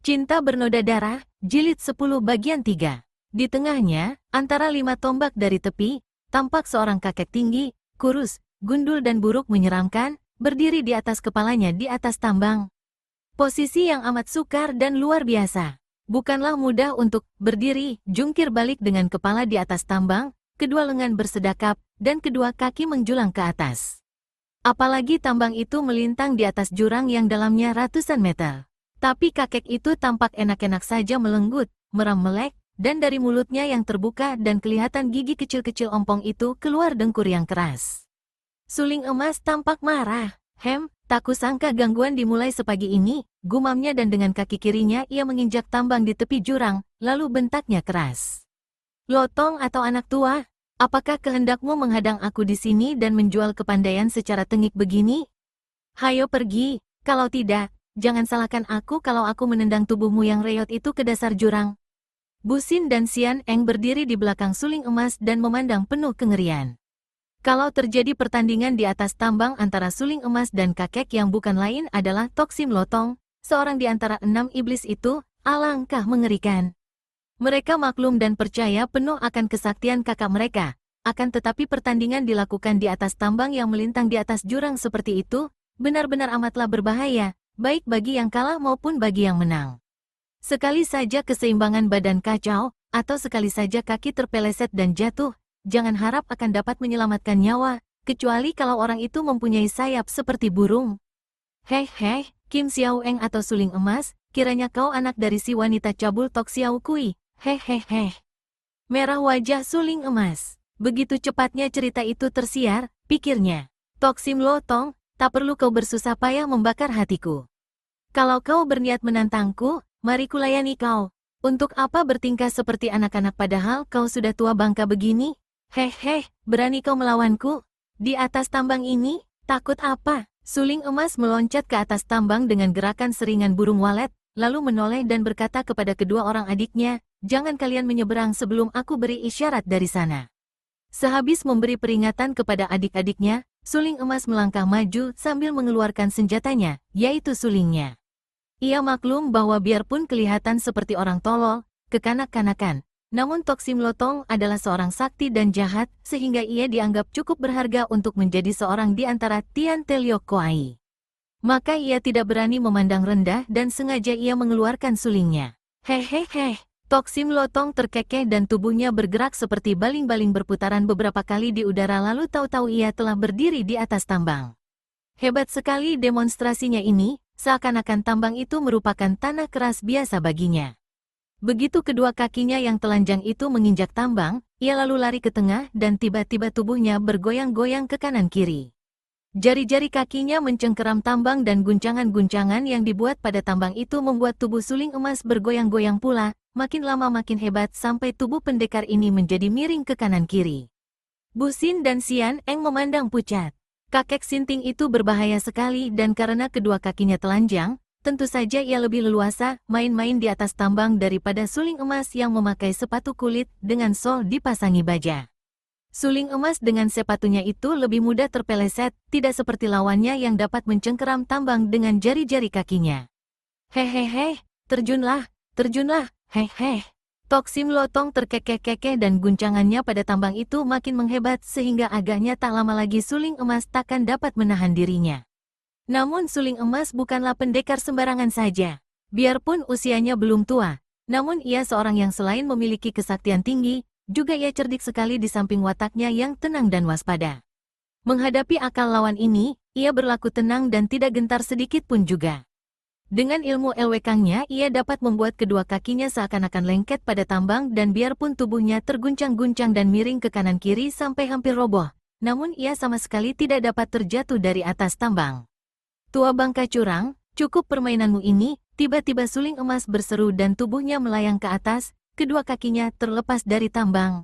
Cinta Bernoda Darah, Jilid 10 bagian 3. Di tengahnya, antara 5 tombak dari tepi, tampak seorang kakek tinggi, kurus, gundul dan buruk menyeramkan, berdiri di atas kepalanya di atas tambang. Posisi yang amat sukar dan luar biasa. Bukanlah mudah untuk berdiri, jungkir balik dengan kepala di atas tambang, kedua lengan bersedakap, dan kedua kaki menjulang ke atas. Apalagi tambang itu melintang di atas jurang yang dalamnya ratusan meter. Tapi kakek itu tampak enak-enak saja melenggut, meram melek, dan dari mulutnya yang terbuka dan kelihatan gigi kecil-kecil ompong itu keluar dengkur yang keras. Suling Emas tampak marah. Tak kusangka gangguan dimulai sepagi ini, gumamnya dan dengan kaki kirinya ia menginjak tambang di tepi jurang, lalu bentaknya keras. Lotong atau anak tua, apakah kehendakmu menghadang aku di sini dan menjual kepandaian secara tengik begini? Hayo pergi, kalau tidak, jangan salahkan aku kalau aku menendang tubuhmu yang reot itu ke dasar jurang. Busin dan Sian Eng berdiri di belakang Suling Emas dan memandang penuh kengerian. Kalau terjadi pertandingan di atas tambang antara Suling Emas dan kakek yang bukan lain adalah Toksim Lotong, seorang di antara 6 iblis itu, alangkah mengerikan. Mereka maklum dan percaya penuh akan kesaktian kakak mereka, akan tetapi pertandingan dilakukan di atas tambang yang melintang di atas jurang seperti itu, benar-benar amatlah berbahaya, baik bagi yang kalah maupun bagi yang menang. Sekali saja keseimbangan badan kacau, atau sekali saja kaki terpeleset dan jatuh, jangan harap akan dapat menyelamatkan nyawa, kecuali kalau orang itu mempunyai sayap seperti burung. Hei, Kim Xiao Eng atau Suling Emas, kiranya kau anak dari si wanita cabul Tok Xiao Kui. Hehehe. Merah wajah Suling Emas. Begitu cepatnya cerita itu tersiar, pikirnya. Toksim Lotong, tak perlu kau bersusah payah membakar hatiku. Kalau kau berniat menantangku, mari kulayani kau. Untuk apa bertingkah seperti anak-anak padahal kau sudah tua bangka begini? Berani kau melawanku? Di atas tambang ini, takut apa? Suling Emas meloncat ke atas tambang dengan gerakan seringan burung walet, lalu menoleh dan berkata kepada kedua orang adiknya, jangan kalian menyeberang sebelum aku beri isyarat dari sana. Sehabis memberi peringatan kepada adik-adiknya, Suling Emas melangkah maju sambil mengeluarkan senjatanya, yaitu sulingnya. Ia maklum bahwa biarpun kelihatan seperti orang tolol, kekanak-kanakan, namun Toksim Lotong adalah seorang sakti dan jahat, sehingga ia dianggap cukup berharga untuk menjadi seorang di antara Tian Teliok Koai. Maka ia tidak berani memandang rendah dan sengaja ia mengeluarkan sulingnya. Toksim Lotong terkekeh dan tubuhnya bergerak seperti baling-baling berputaran beberapa kali di udara lalu tahu-tahu ia telah berdiri di atas tambang. Hebat sekali demonstrasinya ini, seakan-akan tambang itu merupakan tanah keras biasa baginya. Begitu kedua kakinya yang telanjang itu menginjak tambang, ia lalu lari ke tengah dan tiba-tiba tubuhnya bergoyang-goyang ke kanan-kiri. Jari-jari kakinya mencengkeram tambang dan guncangan-guncangan yang dibuat pada tambang itu membuat tubuh Suling Emas bergoyang-goyang pula, makin lama makin hebat sampai tubuh pendekar ini menjadi miring ke kanan-kiri. Busin dan Sian Eng memandang pucat. Kakek sinting itu berbahaya sekali dan karena kedua kakinya telanjang, tentu saja ia lebih leluasa main-main di atas tambang daripada Suling Emas yang memakai sepatu kulit dengan sol dipasangi baja. Suling Emas dengan sepatunya itu lebih mudah terpeleset, tidak seperti lawannya yang dapat mencengkeram tambang dengan jari-jari kakinya. Terjunlah, Toksim Lotong terkekeh-kekeh dan guncangannya pada tambang itu makin menghebat sehingga agaknya tak lama lagi Suling Emas takkan dapat menahan dirinya. Namun Suling Emas bukanlah pendekar sembarangan saja. Biarpun usianya belum tua, namun ia seorang yang selain memiliki kesaktian tinggi, juga ia cerdik sekali di samping wataknya yang tenang dan waspada. Menghadapi akal lawan ini, ia berlaku tenang dan tidak gentar sedikit pun juga. Dengan ilmu elwekangnya, ia dapat membuat kedua kakinya seakan-akan lengket pada tambang dan biarpun tubuhnya terguncang-guncang dan miring ke kanan-kiri sampai hampir roboh, namun ia sama sekali tidak dapat terjatuh dari atas tambang. Tua bangka curang, cukup permainanmu ini, tiba-tiba Suling Emas berseru dan tubuhnya melayang ke atas, kedua kakinya terlepas dari tambang.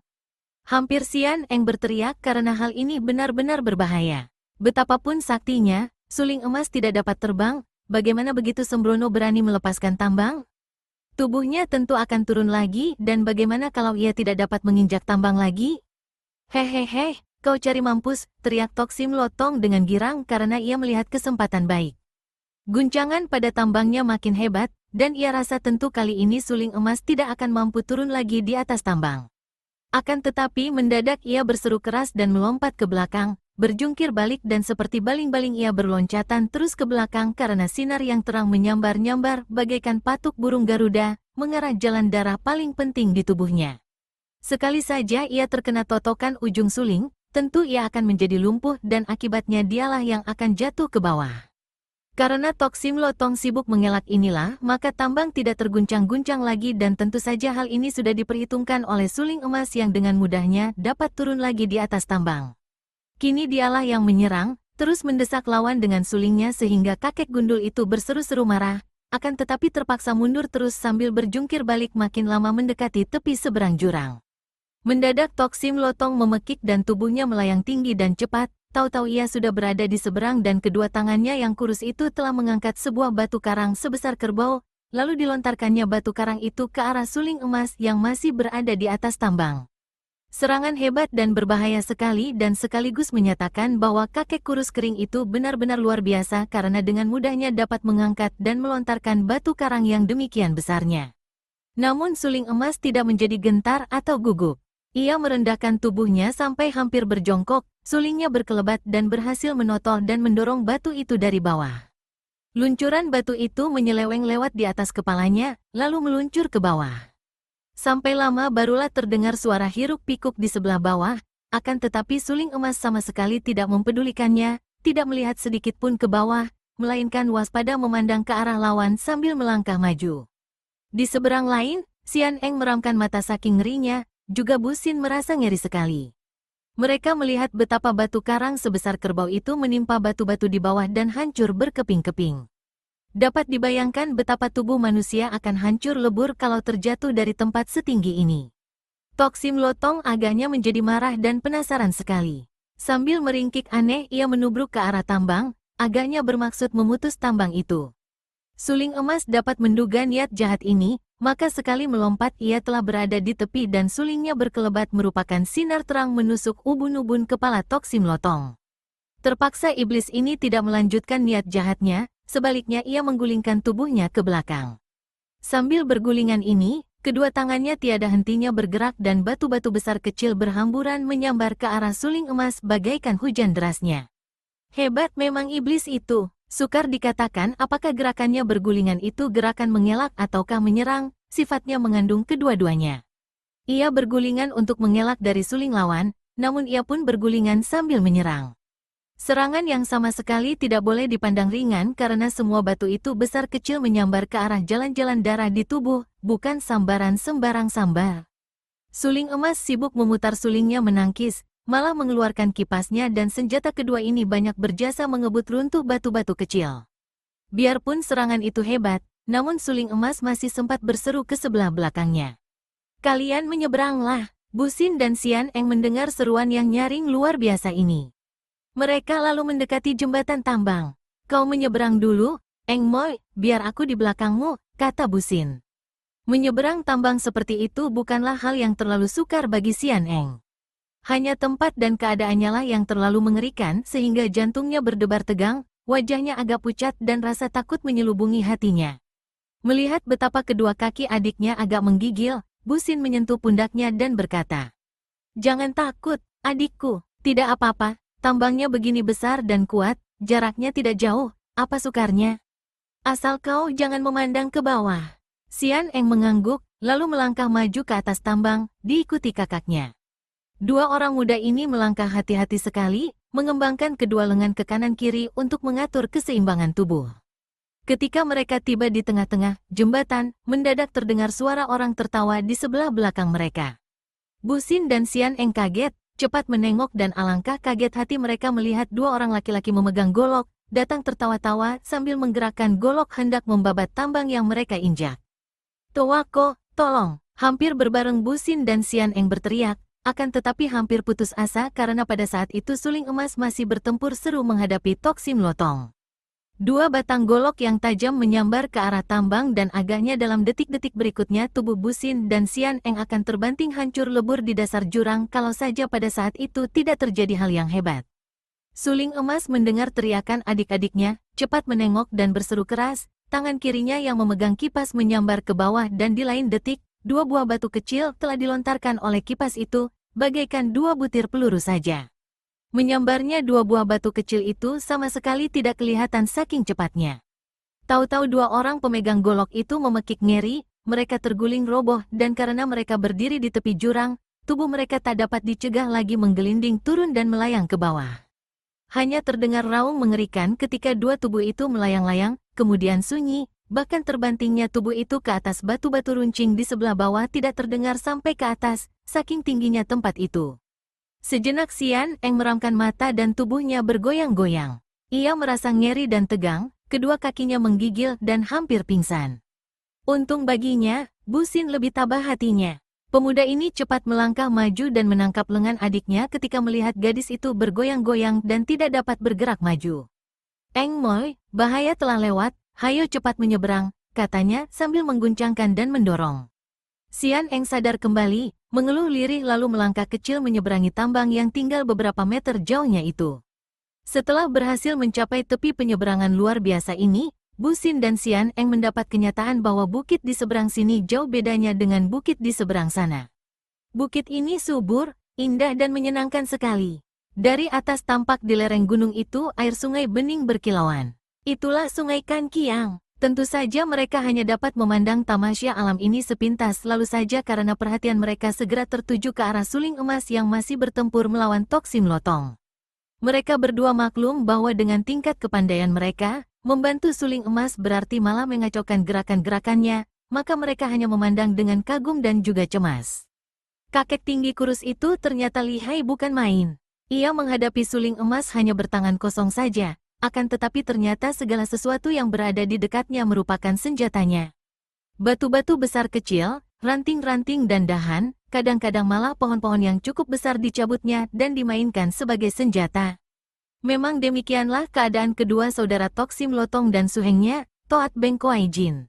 Hampir Sian Eng berteriak karena hal ini benar-benar berbahaya. Betapapun saktinya, Suling Emas tidak dapat terbang, bagaimana begitu sembrono berani melepaskan tambang? Tubuhnya tentu akan turun lagi dan bagaimana kalau ia tidak dapat menginjak tambang lagi? Kau cari mampus, teriak Toksim Lotong dengan girang karena ia melihat kesempatan baik. Guncangan pada tambangnya makin hebat, dan ia rasa tentu kali ini suling emas tidak akan mampu turun lagi di atas tambang. Akan tetapi mendadak ia berseru keras dan melompat ke belakang, berjungkir balik dan seperti baling-baling ia berloncatan terus ke belakang karena sinar yang terang menyambar-nyambar bagaikan patuk burung Garuda, mengarah jalan darah paling penting di tubuhnya. Sekali saja ia terkena totokan ujung suling, tentu ia akan menjadi lumpuh dan akibatnya dialah yang akan jatuh ke bawah. Karena Toksim Lotong sibuk mengelak inilah, maka tambang tidak terguncang-guncang lagi dan tentu saja hal ini sudah diperhitungkan oleh suling emas yang dengan mudahnya dapat turun lagi di atas tambang. Kini dialah yang menyerang, terus mendesak lawan dengan sulingnya sehingga kakek gundul itu berseru-seru marah, akan tetapi terpaksa mundur terus sambil berjungkir balik makin lama mendekati tepi seberang jurang. Mendadak Toksim Lotong memekik dan tubuhnya melayang tinggi dan cepat. Tahu-tahu ia sudah berada di seberang dan kedua tangannya yang kurus itu telah mengangkat sebuah batu karang sebesar kerbau, lalu dilontarkannya batu karang itu ke arah suling emas yang masih berada di atas tambang. Serangan hebat dan berbahaya sekali dan sekaligus menyatakan bahwa kakek kurus kering itu benar-benar luar biasa karena dengan mudahnya dapat mengangkat dan melontarkan batu karang yang demikian besarnya. Namun suling emas tidak menjadi gentar atau gugup. Ia merendahkan tubuhnya sampai hampir berjongkok, sulingnya berkelebat dan berhasil menotol dan mendorong batu itu dari bawah. Luncuran batu itu menyeleweng lewat di atas kepalanya, lalu meluncur ke bawah. Sampai lama barulah terdengar suara hiruk-pikuk di sebelah bawah, akan tetapi suling emas sama sekali tidak mempedulikannya, tidak melihat sedikit pun ke bawah, melainkan waspada memandang ke arah lawan sambil melangkah maju. Di seberang lain, Sian Eng meramkan mata saking ngerinya, juga Bu Xin merasa ngeri sekali. Mereka melihat betapa batu karang sebesar kerbau itu menimpa batu-batu di bawah dan hancur berkeping-keping. Dapat dibayangkan betapa tubuh manusia akan hancur lebur kalau terjatuh dari tempat setinggi ini. Toksim Lotong agaknya menjadi marah dan penasaran sekali. Sambil meringkik aneh ia menubruk ke arah tambang, agaknya bermaksud memutus tambang itu. Suling emas dapat menduga niat jahat ini, maka sekali melompat ia telah berada di tepi dan sulingnya berkelebat merupakan sinar terang menusuk ubun-ubun kepala Toksim Lotong. Terpaksa iblis ini tidak melanjutkan niat jahatnya, sebaliknya ia menggulingkan tubuhnya ke belakang. Sambil bergulingan ini, kedua tangannya tiada hentinya bergerak dan batu-batu besar kecil berhamburan menyambar ke arah suling emas bagaikan hujan derasnya. Hebat memang iblis itu. Sukar dikatakan apakah gerakannya bergulingan itu gerakan mengelak ataukah menyerang, sifatnya mengandung kedua-duanya. Ia bergulingan untuk mengelak dari suling lawan, namun ia pun bergulingan sambil menyerang. Serangan yang sama sekali tidak boleh dipandang ringan karena semua batu itu besar kecil menyambar ke arah jalan-jalan darah di tubuh, bukan sambaran sembarang sambar. Suling emas sibuk memutar sulingnya menangkis, malah mengeluarkan kipasnya dan senjata kedua ini banyak berjasa mengebut runtuh batu-batu kecil. Biarpun serangan itu hebat, namun suling emas masih sempat berseru ke sebelah belakangnya. Kalian menyeberanglah, Bu Xin dan Sian Eng mendengar seruan yang nyaring luar biasa ini. Mereka lalu mendekati jembatan tambang. Kau menyeberang dulu, Eng Moy, biar aku di belakangmu, kata Bu Xin. Menyeberang tambang seperti itu bukanlah hal yang terlalu sukar bagi Sian Eng. Hanya tempat dan keadaannya lah yang terlalu mengerikan sehingga jantungnya berdebar tegang, wajahnya agak pucat dan rasa takut menyelubungi hatinya. Melihat betapa kedua kaki adiknya agak menggigil, Bu Xin menyentuh pundaknya dan berkata, "Jangan takut, adikku, tidak apa-apa, tambangnya begini besar dan kuat, jaraknya tidak jauh, apa sukarnya? Asal kau jangan memandang ke bawah." Sian Eng mengangguk, lalu melangkah maju ke atas tambang, diikuti kakaknya. Dua orang muda ini melangkah hati-hati sekali, mengembangkan kedua lengan ke kanan-kiri untuk mengatur keseimbangan tubuh. Ketika mereka tiba di tengah-tengah jembatan, mendadak terdengar suara orang tertawa di sebelah belakang mereka. Bu Xin dan Sian Eng kaget, cepat menengok dan alangkah kaget hati mereka melihat dua orang laki-laki memegang golok, datang tertawa-tawa sambil menggerakkan golok hendak membabat tambang yang mereka injak. "Towako, tolong!" Hampir berbareng Bu Xin dan Sian Eng berteriak. Akan tetapi hampir putus asa karena pada saat itu suling emas masih bertempur seru menghadapi Toksim Lotong. Dua batang golok yang tajam menyambar ke arah tambang dan agaknya dalam detik-detik berikutnya tubuh Bu Xin dan Sian Eng akan terbanting hancur lebur di dasar jurang kalau saja pada saat itu tidak terjadi hal yang hebat. Suling emas mendengar teriakan adik-adiknya, cepat menengok dan berseru keras, tangan kirinya yang memegang kipas menyambar ke bawah dan di lain detik, 2 buah batu kecil telah dilontarkan oleh kipas itu, bagaikan 2 butir peluru saja. Menyambarnya 2 buah batu kecil itu sama sekali tidak kelihatan saking cepatnya. Tahu-tahu 2 orang pemegang golok itu memekik ngeri, mereka terguling roboh dan karena mereka berdiri di tepi jurang, tubuh mereka tak dapat dicegah lagi menggelinding turun dan melayang ke bawah. Hanya terdengar raung mengerikan ketika 2 tubuh itu melayang-layang, kemudian sunyi, bahkan terbantingnya tubuh itu ke atas batu-batu runcing di sebelah bawah tidak terdengar sampai ke atas, saking tingginya tempat itu. Sejenak Xian Eng meramkan mata dan tubuhnya bergoyang-goyang. Ia merasa ngeri dan tegang, kedua kakinya menggigil dan hampir pingsan. Untung baginya, Bu Xin lebih tabah hatinya. Pemuda ini cepat melangkah maju dan menangkap lengan adiknya ketika melihat gadis itu bergoyang-goyang dan tidak dapat bergerak maju. Eng Moy, bahaya telah lewat, hayo cepat menyeberang, katanya sambil mengguncangkan dan mendorong. Xian Eng sadar kembali, mengeluh lirih lalu melangkah kecil menyeberangi tambang yang tinggal beberapa meter jauhnya itu. Setelah berhasil mencapai tepi penyeberangan luar biasa ini, Bu Xin dan Xian Eng mendapat kenyataan bahwa bukit di seberang sini jauh bedanya dengan bukit di seberang sana. Bukit ini subur, indah dan menyenangkan sekali. Dari atas tampak di lereng gunung itu air sungai bening berkilauan. Itulah sungai Kan Kiang. Tentu saja mereka hanya dapat memandang tamasya alam ini sepintas lalu saja karena perhatian mereka segera tertuju ke arah suling emas yang masih bertempur melawan Toksim Lotong. Mereka berdua maklum bahwa dengan tingkat kepandaian mereka, membantu suling emas berarti malah mengacaukan gerakan-gerakannya, maka mereka hanya memandang dengan kagum dan juga cemas. Kakek tinggi kurus itu ternyata lihai bukan main. Ia menghadapi suling emas hanya bertangan kosong saja, akan tetapi ternyata segala sesuatu yang berada di dekatnya merupakan senjatanya. Batu-batu besar kecil, ranting-ranting dan dahan, kadang-kadang malah pohon-pohon yang cukup besar dicabutnya dan dimainkan sebagai senjata. Memang demikianlah keadaan kedua saudara Toksim Lotong dan suhengnya, Toat Beng Koai Jin.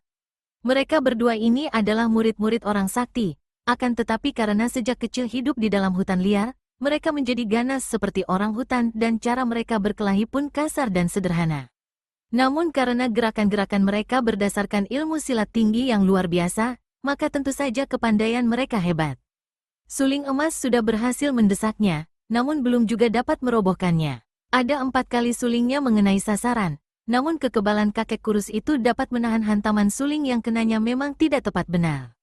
Mereka berdua ini adalah murid-murid orang sakti, akan tetapi karena sejak kecil hidup di dalam hutan liar, mereka menjadi ganas seperti orang hutan dan cara mereka berkelahi pun kasar dan sederhana. Namun karena gerakan-gerakan mereka berdasarkan ilmu silat tinggi yang luar biasa, maka tentu saja kepandaian mereka hebat. Suling emas sudah berhasil mendesaknya, namun belum juga dapat merobohkannya. Ada 4 kali sulingnya mengenai sasaran, namun kekebalan kakek kurus itu dapat menahan hantaman suling yang kenanya memang tidak tepat benar.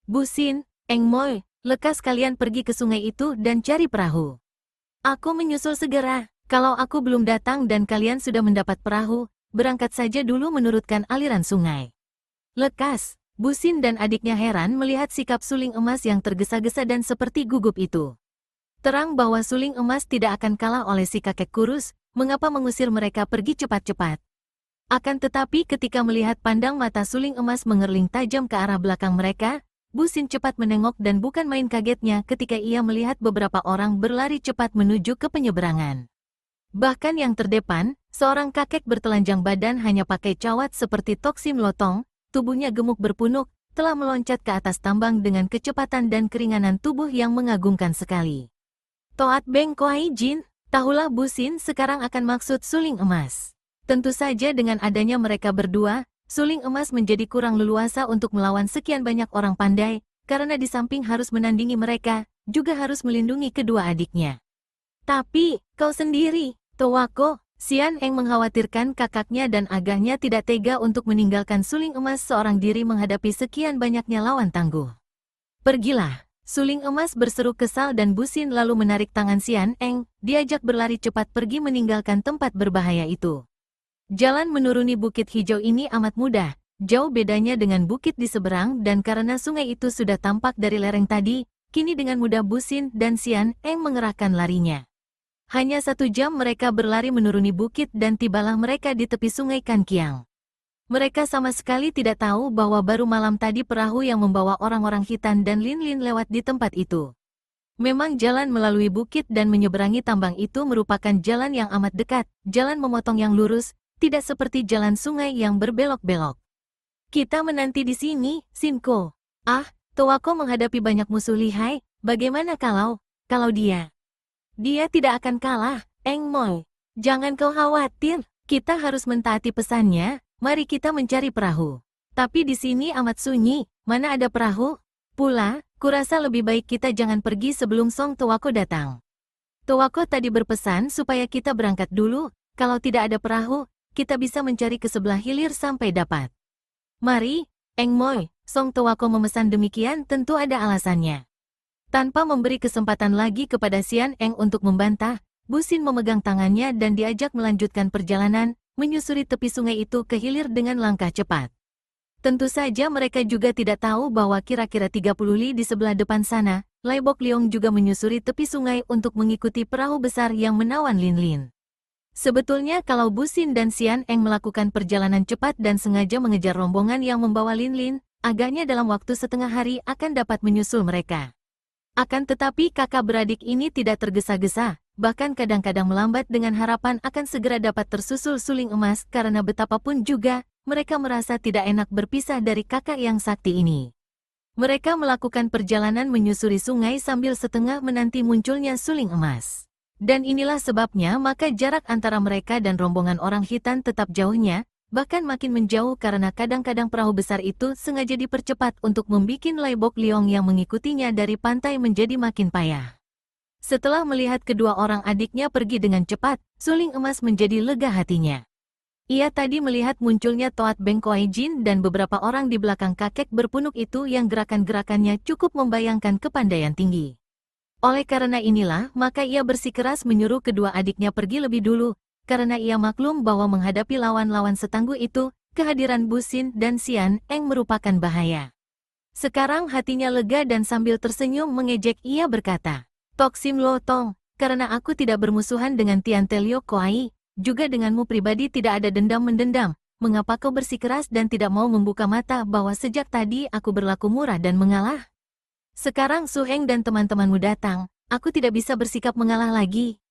Bu Xin, Eng Moy, lekas kalian pergi ke sungai itu dan cari perahu. Aku menyusul segera, kalau aku belum datang dan kalian sudah mendapat perahu, berangkat saja dulu menurutkan aliran sungai. Lekas, Bu Xin dan adiknya heran melihat sikap suling emas yang tergesa-gesa dan seperti gugup itu. Terang bahwa suling emas tidak akan kalah oleh si kakek kurus, mengapa mengusir mereka pergi cepat-cepat. Akan tetapi ketika melihat pandang mata suling emas mengerling tajam ke arah belakang mereka, Bu Xin cepat menengok dan bukan main kagetnya ketika ia melihat beberapa orang berlari cepat menuju ke penyeberangan. Bahkan yang terdepan, seorang kakek bertelanjang badan hanya pakai cawat seperti Toksim Lotong, tubuhnya gemuk berpunuk, telah meloncat ke atas tambang dengan kecepatan dan keringanan tubuh yang mengagumkan sekali. Toat Beng Koai Jin, tahulah Bu Xin sekarang akan maksud suling emas. Tentu saja dengan adanya mereka berdua, suling emas menjadi kurang leluasa untuk melawan sekian banyak orang pandai, karena di samping harus menandingi mereka, juga harus melindungi kedua adiknya. Tapi, kau sendiri, Towako, Xian Eng mengkhawatirkan kakaknya dan agahnya tidak tega untuk meninggalkan suling emas seorang diri menghadapi sekian banyaknya lawan tangguh. Pergilah. Suling emas berseru kesal dan Bu Xin lalu menarik tangan Xian Eng, diajak berlari cepat pergi meninggalkan tempat berbahaya itu. Jalan menuruni bukit hijau ini amat mudah, jauh bedanya dengan bukit di seberang dan karena sungai itu sudah tampak dari lereng tadi, kini dengan mudah Bu Xin dan Xian Eng mengerahkan larinya. Hanya 1 jam mereka berlari menuruni bukit dan tibalah mereka di tepi sungai Kan Kiang. Mereka sama sekali tidak tahu bahwa baru malam tadi perahu yang membawa orang-orang hitam dan Lin-Lin lewat di tempat itu. Memang jalan melalui bukit dan menyeberangi tambang itu merupakan jalan yang amat dekat, jalan memotong yang lurus, tidak seperti jalan sungai yang berbelok-belok. Kita menanti di sini, Sinko. Ah, Towako menghadapi banyak musuh lihai, bagaimana kalau dia? Dia tidak akan kalah, Eng Moy. Jangan kau khawatir, kita harus mentaati pesannya, mari kita mencari perahu. Tapi di sini amat sunyi, mana ada perahu? Pula, kurasa lebih baik kita jangan pergi sebelum Song Tuako datang. Tuako tadi berpesan supaya kita berangkat dulu, kalau tidak ada perahu, kita bisa mencari ke sebelah hilir sampai dapat. Mari, Eng Moy, Song Tuako memesan demikian tentu ada alasannya. Tanpa memberi kesempatan lagi kepada Sian Eng untuk membantah, Bu Xin memegang tangannya dan diajak melanjutkan perjalanan, menyusuri tepi sungai itu ke hilir dengan langkah cepat. Tentu saja mereka juga tidak tahu bahwa kira-kira 30 li di sebelah depan sana, Lai Bok Liong juga menyusuri tepi sungai untuk mengikuti perahu besar yang menawan Lin Lin. Sebetulnya kalau Bu Xin dan Sian Eng melakukan perjalanan cepat dan sengaja mengejar rombongan yang membawa Lin Lin, agaknya dalam waktu setengah hari akan dapat menyusul mereka. Akan tetapi kakak beradik ini tidak tergesa-gesa, bahkan kadang-kadang melambat dengan harapan akan segera dapat tersusul suling emas karena betapapun juga, mereka merasa tidak enak berpisah dari kakak yang sakti ini. Mereka melakukan perjalanan menyusuri sungai sambil setengah menanti munculnya suling emas. Dan inilah sebabnya maka jarak antara mereka dan rombongan orang hitam tetap jauhnya, bahkan makin menjauh karena kadang-kadang perahu besar itu sengaja dipercepat untuk membuat Lai Bok Liong yang mengikutinya dari pantai menjadi makin payah. Setelah melihat kedua orang adiknya pergi dengan cepat, suling emas menjadi lega hatinya. Ia tadi melihat munculnya Toat Beng Koai Jin dan beberapa orang di belakang kakek berpunuk itu yang gerakan-gerakannya cukup membayangkan kepandaian tinggi. Oleh karena inilah, maka ia bersikeras menyuruh kedua adiknya pergi lebih dulu, karena ia maklum bahwa menghadapi lawan-lawan setangguh itu, kehadiran Bu Xin dan Sian Eng merupakan bahaya. Sekarang hatinya lega dan sambil tersenyum mengejek ia berkata, "Tok Sim Lo Tong, karena aku tidak bermusuhan dengan Tian Telio Koai, juga denganmu pribadi tidak ada dendam-mendendam, mengapa kau bersikeras dan tidak mau membuka mata bahwa sejak tadi aku berlaku murah dan mengalah? Sekarang Su Heng dan teman-temanmu datang, aku tidak bisa bersikap mengalah lagi."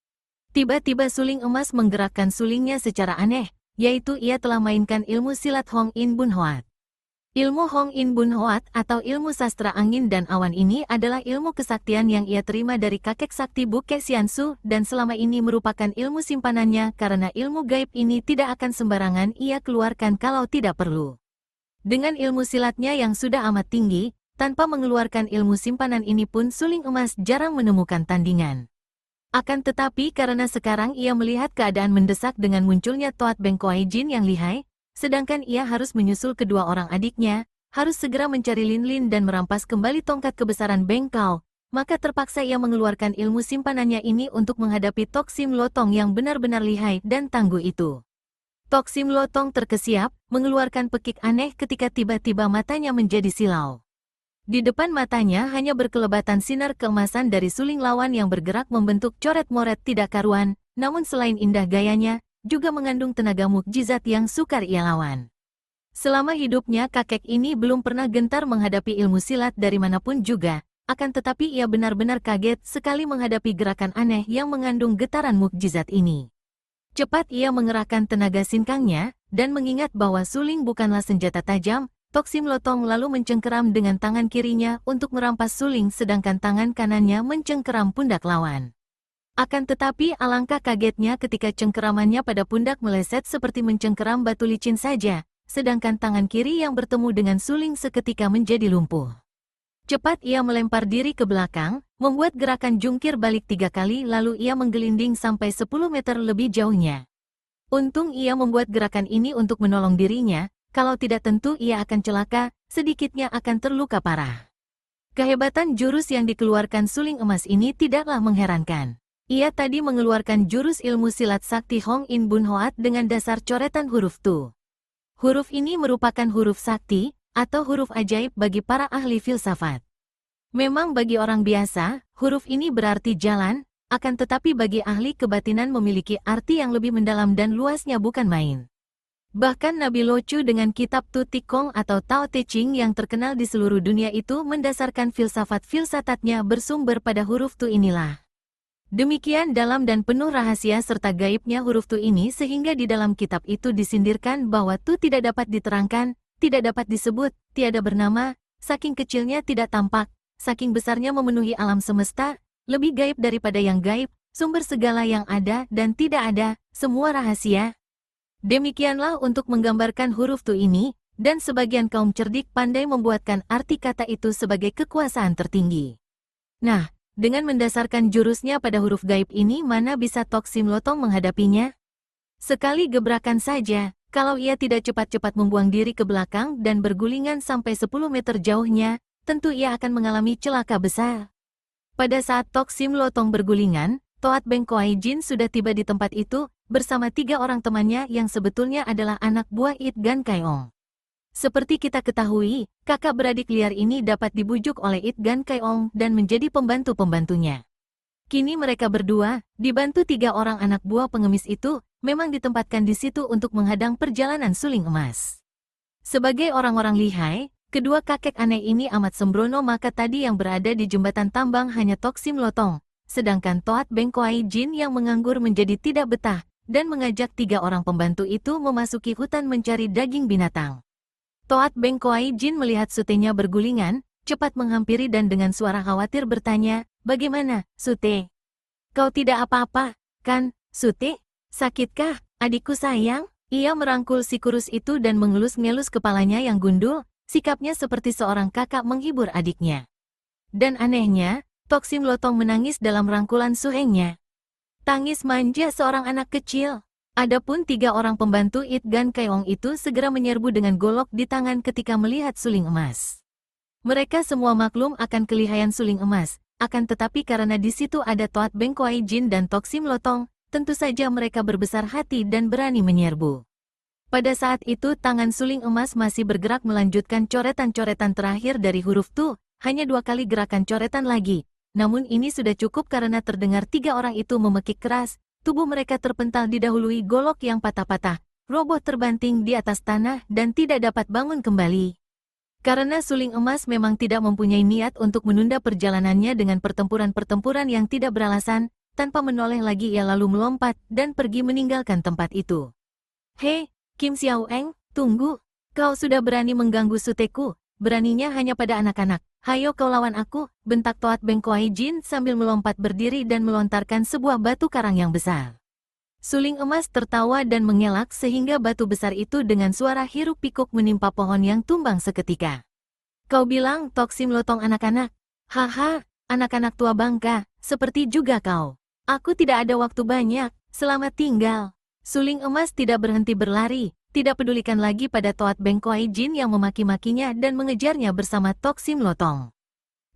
Tiba-tiba suling emas menggerakkan sulingnya secara aneh, yaitu ia telah mainkan ilmu silat Hong In Bun Hoat. Ilmu Hong In Bun Hoat atau ilmu sastra angin dan awan ini adalah ilmu kesaktian yang ia terima dari kakek sakti Buke Xiansu dan selama ini merupakan ilmu simpanannya karena ilmu gaib ini tidak akan sembarangan ia keluarkan kalau tidak perlu. Dengan ilmu silatnya yang sudah amat tinggi, tanpa mengeluarkan ilmu simpanan ini pun suling emas jarang menemukan tandingan. Akan tetapi karena sekarang ia melihat keadaan mendesak dengan munculnya Toat Beng Koai Jin yang lihai, sedangkan ia harus menyusul kedua orang adiknya, harus segera mencari Lin Lin dan merampas kembali tongkat kebesaran Beng Kao, maka terpaksa ia mengeluarkan ilmu simpanannya ini untuk menghadapi Tok Sim Lotong yang benar-benar lihai dan tangguh itu. Tok Sim Lotong terkesiap, mengeluarkan pekik aneh ketika tiba-tiba matanya menjadi silau. Di depan matanya hanya berkelebatan sinar keemasan dari suling lawan yang bergerak membentuk coret-moret tidak karuan, namun selain indah gayanya, juga mengandung tenaga mukjizat yang sukar ia lawan. Selama hidupnya kakek ini belum pernah gentar menghadapi ilmu silat dari manapun juga, akan tetapi ia benar-benar kaget sekali menghadapi gerakan aneh yang mengandung getaran mukjizat ini. Cepat ia mengerahkan tenaga sinkangnya, dan mengingat bahwa suling bukanlah senjata tajam, Tok Sim Lotong lalu mencengkeram dengan tangan kirinya untuk merampas suling sedangkan tangan kanannya mencengkeram pundak lawan. Akan tetapi alangkah kagetnya ketika cengkeramannya pada pundak meleset seperti mencengkeram batu licin saja, sedangkan tangan kiri yang bertemu dengan suling seketika menjadi lumpuh. Cepat ia melempar diri ke belakang, membuat gerakan jungkir balik 3 kali lalu ia menggelinding sampai 10 meter lebih jauhnya. Untung ia membuat gerakan ini untuk menolong dirinya, kalau tidak tentu ia akan celaka, sedikitnya akan terluka parah. Kehebatan jurus yang dikeluarkan suling emas ini tidaklah mengherankan. Ia tadi mengeluarkan jurus ilmu silat sakti Hong In Bun Hoat dengan dasar coretan huruf Tu. Huruf ini merupakan huruf sakti, atau huruf ajaib bagi para ahli filsafat. Memang bagi orang biasa, huruf ini berarti jalan, akan tetapi bagi ahli kebatinan memiliki arti yang lebih mendalam dan luasnya bukan main. Bahkan Nabi Lo Chu dengan kitab Tu Tikong atau Tao Te Ching yang terkenal di seluruh dunia itu mendasarkan filsafat-filsafatnya bersumber pada huruf Tu inilah. Demikian dalam dan penuh rahasia serta gaibnya huruf Tu ini sehingga di dalam kitab itu disindirkan bahwa Tu tidak dapat diterangkan, tidak dapat disebut, tiada bernama, saking kecilnya tidak tampak, saking besarnya memenuhi alam semesta, lebih gaib daripada yang gaib, sumber segala yang ada dan tidak ada, semua rahasia. Demikianlah untuk menggambarkan huruf tu ini, dan sebagian kaum cerdik pandai membuatkan arti kata itu sebagai kekuasaan tertinggi. Nah, dengan mendasarkan jurusnya pada huruf gaib ini mana bisa Tok Sim Lotong menghadapinya? Sekali gebrakan saja, kalau ia tidak cepat-cepat membuang diri ke belakang dan bergulingan sampai 10 meter jauhnya, tentu ia akan mengalami celaka besar. Pada saat Tok Sim Lotong bergulingan, Toat Beng Koai Jin sudah tiba di tempat itu, bersama 3 orang temannya yang sebetulnya adalah anak buah It Gan Kai Ong. Seperti kita ketahui, kakak beradik liar ini dapat dibujuk oleh It Gan Kai Ong dan menjadi pembantu-pembantunya. Kini mereka berdua, dibantu 3 orang anak buah pengemis itu, memang ditempatkan di situ untuk menghadang perjalanan suling emas. Sebagai orang-orang lihai, kedua kakek aneh ini amat sembrono, maka tadi yang berada di jembatan tambang hanya Tok Sim Lotong, sedangkan Toat Beng Koai Jin yang menganggur menjadi tidak betah, dan mengajak 3 orang pembantu itu memasuki hutan mencari daging binatang. Toat Beng Koai Jin melihat Sutenya bergulingan, cepat menghampiri dan dengan suara khawatir bertanya, "Bagaimana, Sute? Kau tidak apa-apa, kan, Sute? Sakitkah, adikku sayang?" Ia merangkul si kurus itu dan mengelus-ngelus kepalanya yang gundul, sikapnya seperti seorang kakak menghibur adiknya. Dan anehnya, Tok Sim Lotong menangis dalam rangkulan suhengnya. Tangis manja seorang anak kecil. Adapun 3 orang pembantu It Gan Kai Ong itu segera menyerbu dengan golok di tangan ketika melihat suling emas. Mereka semua maklum akan kelihayan suling emas, akan tetapi karena di situ ada Toat Beng Koai Jin dan Tok Sim Lotong, tentu saja mereka berbesar hati dan berani menyerbu. Pada saat itu tangan suling emas masih bergerak melanjutkan coretan-coretan terakhir dari huruf tu, hanya 2 kali gerakan coretan lagi. Namun ini sudah cukup karena terdengar 3 orang itu memekik keras, tubuh mereka terpental didahului golok yang patah-patah, roboh terbanting di atas tanah dan tidak dapat bangun kembali. Karena suling emas memang tidak mempunyai niat untuk menunda perjalanannya dengan pertempuran-pertempuran yang tidak beralasan, tanpa menoleh lagi ia lalu melompat dan pergi meninggalkan tempat itu. "Hei, Kim Xiao Eng, tunggu. Kau sudah berani mengganggu Suteku, beraninya hanya pada anak-anak. Hayo kau lawan aku," bentak Toat Beng Koai Jin sambil melompat berdiri dan melontarkan sebuah batu karang yang besar. Suling emas tertawa dan mengelak sehingga batu besar itu dengan suara hiruk-pikuk menimpa pohon yang tumbang seketika. "Kau bilang Tok Sim Lotong anak-anak? Haha, anak-anak tua bangka, seperti juga kau. Aku tidak ada waktu banyak, selamat tinggal." Suling emas tidak berhenti berlari, tidak pedulikan lagi pada Toat Beng Koai Jin yang memaki-makinya dan mengejarnya bersama Tok Sim Lotong.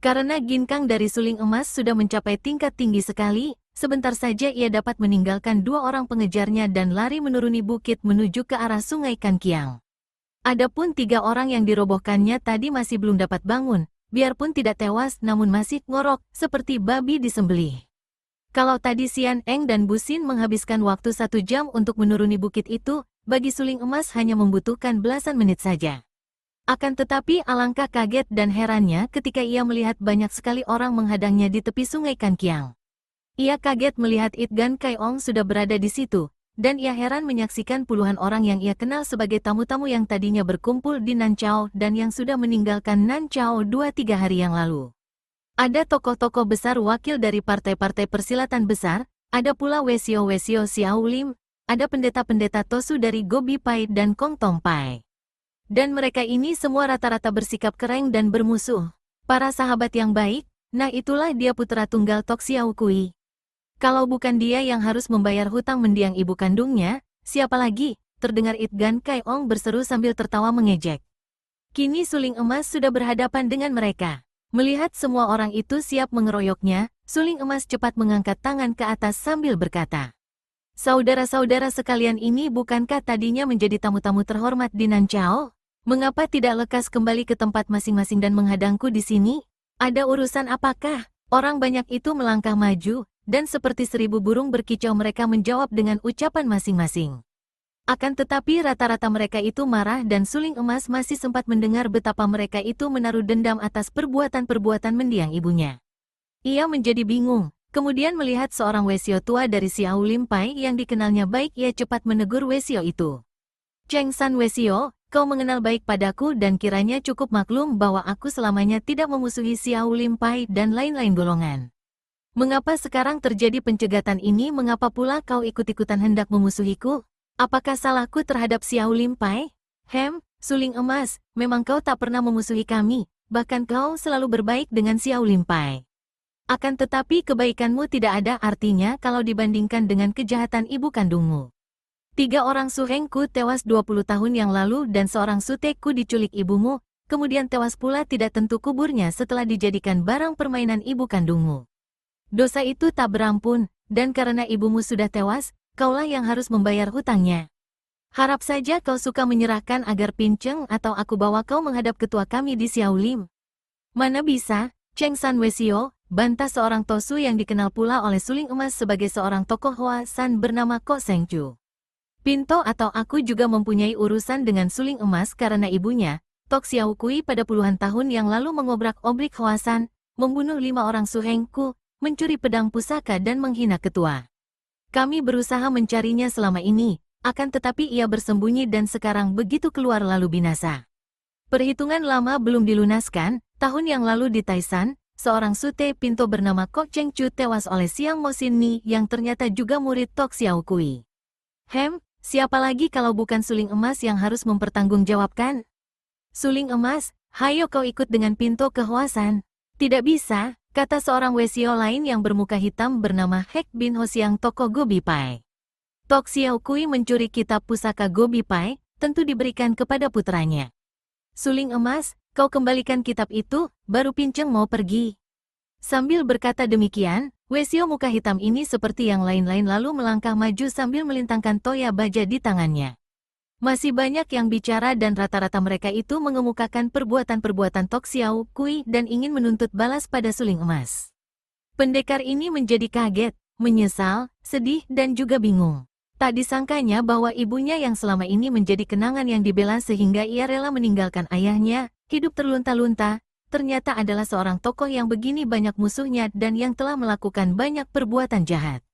Karena ginkang dari suling emas sudah mencapai tingkat tinggi sekali, sebentar saja ia dapat meninggalkan 2 orang pengejarnya dan lari menuruni bukit menuju ke arah sungai Kankiang. Adapun 3 orang yang dirobohkannya tadi masih belum dapat bangun, biarpun tidak tewas namun masih ngorok seperti babi disembelih. Kalau tadi Xian Eng dan Busin menghabiskan waktu 1 jam untuk menuruni bukit itu, bagi suling emas hanya membutuhkan belasan menit saja. Akan tetapi alangkah kaget dan herannya ketika ia melihat banyak sekali orang menghadangnya di tepi sungai Kankiang. Ia kaget melihat It Gan Kai Ong sudah berada di situ, dan ia heran menyaksikan puluhan orang yang ia kenal sebagai tamu-tamu yang tadinya berkumpul di Nanchao dan yang sudah meninggalkan Nanchao 2-3 hari yang lalu. Ada tokoh-tokoh besar wakil dari partai-partai persilatan besar, ada pula Wesio Xiao Lim, ada pendeta-pendeta Tosu dari Gobi Pai dan Kong Tong Pai. Dan mereka ini semua rata-rata bersikap keren dan bermusuh. Para sahabat yang baik, nah itulah dia putra tunggal Tok Xiao Kui. Kalau bukan dia yang harus membayar hutang mendiang ibu kandungnya, siapa lagi? Terdengar It Gan Kai Ong berseru sambil tertawa mengejek. Kini suling emas sudah berhadapan dengan mereka. Melihat semua orang itu siap mengeroyoknya, suling emas cepat mengangkat tangan ke atas sambil berkata, "Saudara-saudara sekalian, ini bukankah tadinya menjadi tamu-tamu terhormat di Nanchao? Mengapa tidak lekas kembali ke tempat masing-masing dan menghadangku di sini? Ada urusan apakah?" Orang banyak itu melangkah maju, dan seperti 1000 burung berkicau mereka menjawab dengan ucapan masing-masing. Akan tetapi rata-rata mereka itu marah dan suling emas masih sempat mendengar betapa mereka itu menaruh dendam atas perbuatan-perbuatan mendiang ibunya. Ia menjadi bingung, kemudian melihat seorang Wesio tua dari Xiao Lim Pai yang dikenalnya baik, ia cepat menegur Wesio itu. "Cheng San Wesio, kau mengenal baik padaku dan kiranya cukup maklum bahwa aku selamanya tidak memusuhi Xiao Lim Pai dan lain-lain golongan. Mengapa sekarang terjadi pencegatan ini? Mengapa pula kau ikut-ikutan hendak memusuhiku?" Apakah salahku terhadap Xiao Limpai? Suling emas, memang kau tak pernah memusuhi kami, bahkan kau selalu berbaik dengan Xiao Limpai. Akan tetapi kebaikanmu tidak ada artinya kalau dibandingkan dengan kejahatan ibu kandungmu. 3 orang suhengku tewas 20 tahun yang lalu dan seorang suteku diculik ibumu, kemudian tewas pula tidak tentu kuburnya setelah dijadikan barang permainan ibu kandungmu. Dosa itu tak berampun, dan karena ibumu sudah tewas, kaulah yang harus membayar hutangnya. Harap saja kau suka menyerahkan agar Pinceng atau aku bawa kau menghadap ketua kami di Xiaolim. Mana bisa, Cheng San Wesio, bantah seorang Tosu yang dikenal pula oleh Suling Emas sebagai seorang tokoh Hoa San bernama Ko Sengcu. Pinto atau aku juga mempunyai urusan dengan Suling Emas karena ibunya, Tok Xiao Kui pada puluhan tahun yang lalu mengobrak-obrik Hoa San, membunuh 5 orang suhengku, mencuri pedang pusaka dan menghina ketua. Kami berusaha mencarinya selama ini, akan tetapi ia bersembunyi dan sekarang begitu keluar lalu binasa. Perhitungan lama belum dilunaskan, tahun yang lalu di Taisan, seorang sute Pinto bernama Kok Cheng Chu tewas oleh Siang Mo Sin Ni yang ternyata juga murid Tok Xiao Kui. Siapa lagi kalau bukan Suling Emas yang harus mempertanggungjawabkan? Suling Emas, hayo kau ikut dengan Pinto ke Hoa San. Tidak bisa, kata seorang Wesio lain yang bermuka hitam bernama Hek bin Hosiang toko Gobi Pai. Tok Xiao Kui mencuri kitab pusaka Gobi Pai, tentu diberikan kepada putranya. Suling Emas, kau kembalikan kitab itu, baru Pinceng mau pergi. Sambil berkata demikian, Wesio muka hitam ini seperti yang lain-lain lalu melangkah maju sambil melintangkan toya baja di tangannya. Masih banyak yang bicara dan rata-rata mereka itu mengemukakan perbuatan-perbuatan Tok Xiao Kui dan ingin menuntut balas pada Suling Emas. Pendekar ini menjadi kaget, menyesal, sedih dan juga bingung. Tak disangkanya bahwa ibunya yang selama ini menjadi kenangan yang dibela sehingga ia rela meninggalkan ayahnya, hidup terlunta-lunta, ternyata adalah seorang tokoh yang begini banyak musuhnya dan yang telah melakukan banyak perbuatan jahat.